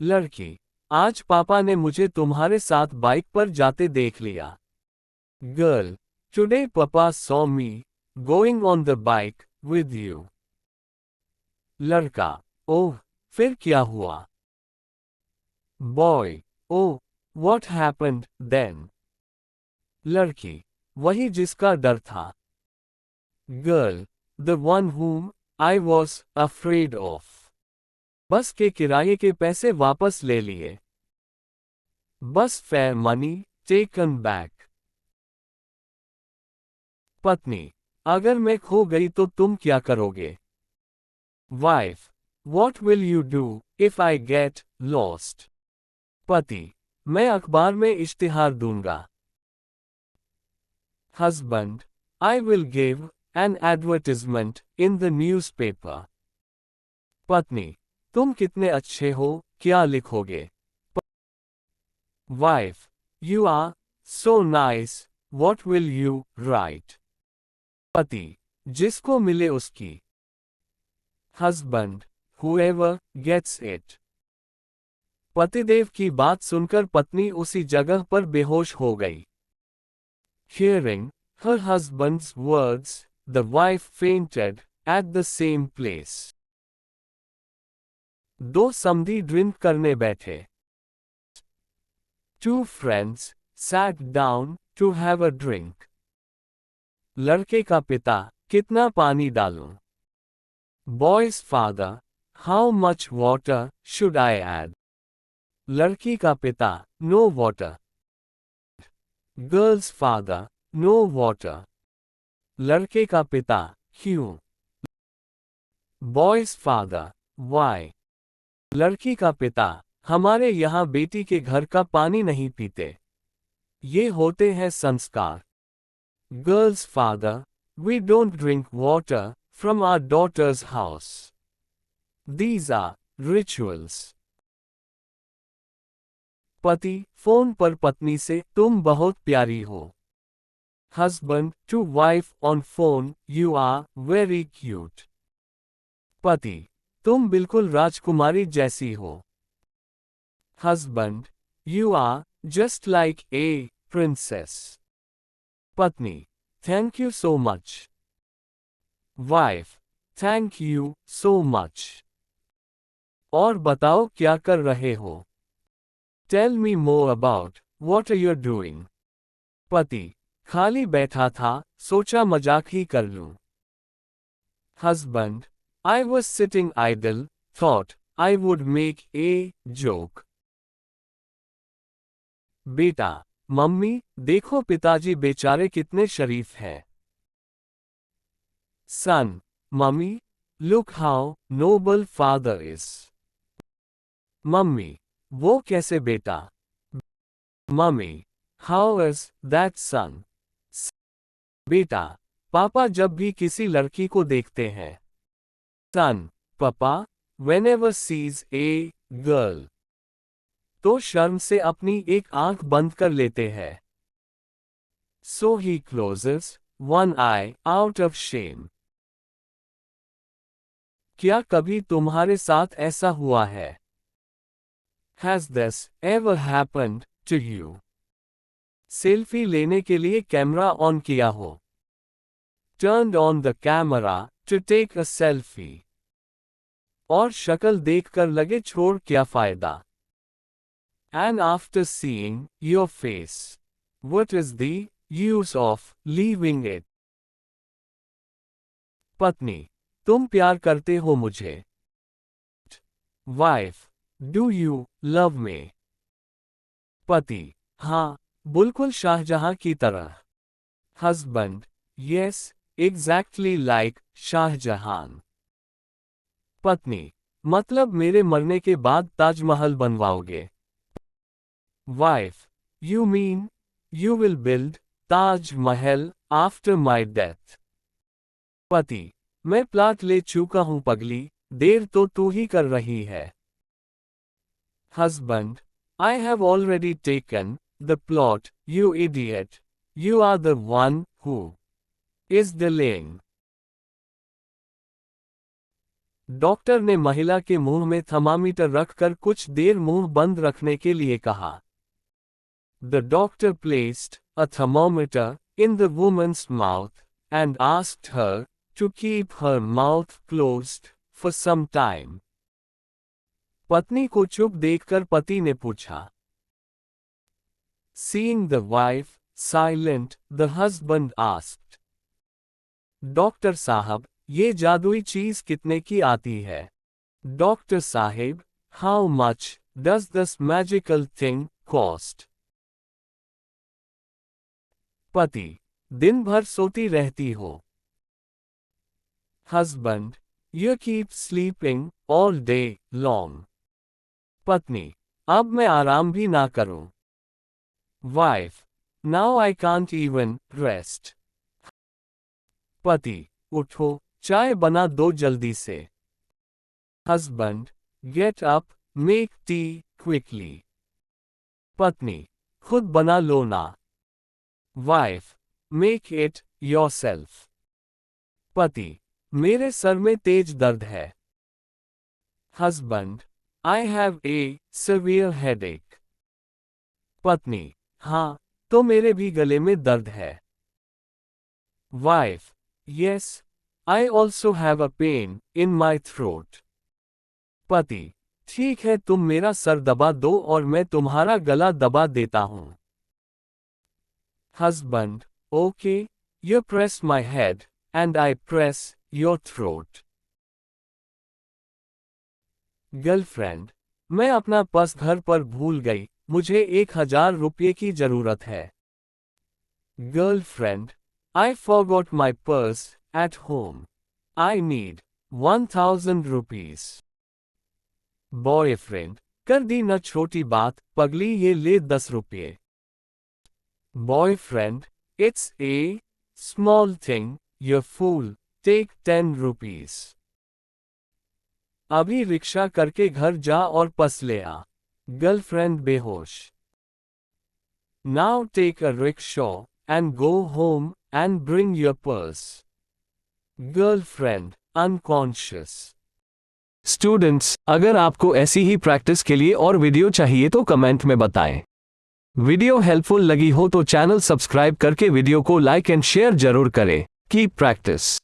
लड़की, आज पापा ने मुझे तुम्हारे साथ बाइक पर जाते देख लिया। Girl, today papa saw me going on the bike with you. लड़का, ओह, फिर क्या हुआ? Boy, oh, what happened then? लड़की, वही जिसका डर था। Girl, the one whom I was afraid of. बस के किराए के पैसे वापस ले लिए। बस फेयर मनी टेकन बैक। पत्नी, अगर मैं खो गई तो तुम क्या करोगे? Wife, what will you do if I get lost? पति, मैं अखबार में इश्तिहार दूंगा। Husband, I will give an advertisement in the newspaper. पत्नी, तुम कितने अच्छे हो, क्या लिखोगे? Wife, you are so nice, what will you write? पति, जिसको मिले उसकी। Husband, whoever gets it. पतिदेव की बात सुनकर पत्नी उसी जगह पर बेहोश हो गई। Hearing her husband's words, the wife fainted at the same place. दो समधी ड्रिंक करने बैठे। Two friends sat down to have a drink. लड़के का पिता, कितना पानी डालूं? Boy's father, how much water should I add? लड़की का पिता, no water. Girl's father, no water. लड़के का पिता, क्यों? Boy's father, why? लड़की का पिता, हमारे यहाँ बेटी के घर का पानी नहीं पीते। ये होते हैं संस्कार। Girl's father, we don't drink water from our daughter's house. These are rituals. पति फोन पर पत्नी से, तुम बहुत प्यारी हो। Husband to wife on phone, you are very cute. पति, तुम बिल्कुल राजकुमारी जैसी हो। Husband, you are just like a princess. पत्नी, thank you so much. Wife, thank you so much. और बताओ क्या कर रहे हो? Tell me more about what are you doing. पति, खाली बैठा था, सोचा मजाक ही कर लूं। Husband, I was sitting idle, thought I would make a joke. बेटा, मम्मी, देखो पिताजी बेचारे कितने शरीफ हैं। Son, mummy, look how noble father is. Mummy, वो कैसे बेटा? Mummy, how is that son? बेटा, पापा जब भी किसी लड़की को देखते हैं। Son, पापा, whenever sees a girl, तो शर्म से अपनी एक आंख बंद कर लेते हैं। So he closes one eye out of shame. क्या कभी तुम्हारे साथ ऐसा हुआ है? Has this ever happened to you? Selfie लेने के लिए कैमरा ऑन किया हो। Turned on the camera to take a selfie. और शक्ल देखकर लगे छोड़ क्या फायदा? And after seeing your face, what is the use of leaving it? पत्नी, तुम प्यार करते हो मुझे। Wife, do you love me? पति, हाँ, बिल्कुल शाहजहां की तरह। Husband, yes, exactly like Shahjahan. पत्नी, मतलब मेरे मरने के बाद Taj Mahal बनवाओगे? Wife, you mean you will build Taj Mahal after my death? पति, मैं प्लाट ले चुका हूं पगली, देर तो तू ही कर रही है। Husband, I have already taken the plot, you idiot. You are the one who is delaying. Doctor ने महिला के मुंह में थर्मामीटर रखकर कुछ देर मुंह बंद रखने के लिए कहा। The doctor placed a thermometer in the woman's mouth and asked her to keep her mouth closed for some time. पत्नी को चुप देखकर पति ने पूछा। Seeing the wife silent, the husband asked. Doctor साहब, ये जादुई चीज कितने की आती है? Doctor Sahib, how much does this magical thing cost? पति, दिन भर सोती रहती हो। Husband, you keep sleeping all day long. पत्नी, अब मैं आराम भी ना करूं। Wife, now I can't even rest. पति, उठो, चाय बना दो जल्दी से। Husband, get up, make tea quickly. पत्नी, खुद बना लो ना। Wife, make it yourself. पति, मेरे सर में तेज दर्द है। Husband, I have a severe headache. पत्नी, हाँ, तो मेरे भी गले में दर्द है। Wife, yes, I also have a pain in my throat. पति, ठीक है, तुम मेरा सर दबा दो और मैं तुम्हारा गला दबा देता हूं। Husband, okay, you press my head, and I press your throat. Girlfriend, मैं अपना पर्स घर पर भूल गई, मुझे 1000 रुपये की जरूरत है। Girlfriend, I forgot my purse at home. I need 1000 rupees. Boyfriend, कर दी न छोटी बात, पगली ये ले 10 रुपये। Boyfriend, it's a small thing, you fool, take 10 rupees. अभी रिक्शा करके घर जा और पर्स ले आ। Girlfriend बेहोश। Now take a rickshaw and go home and bring your purse. Girlfriend unconscious. Students, अगर आपको ऐसी ही प्रैक्टिस के लिए और वीडियो चाहिए तो कमेंट में बताएं। वीडियो हेल्पफुल लगी हो तो चैनल सब्सक्राइब करके वीडियो को लाइक एंड शेयर जरूर करें। Keep practice.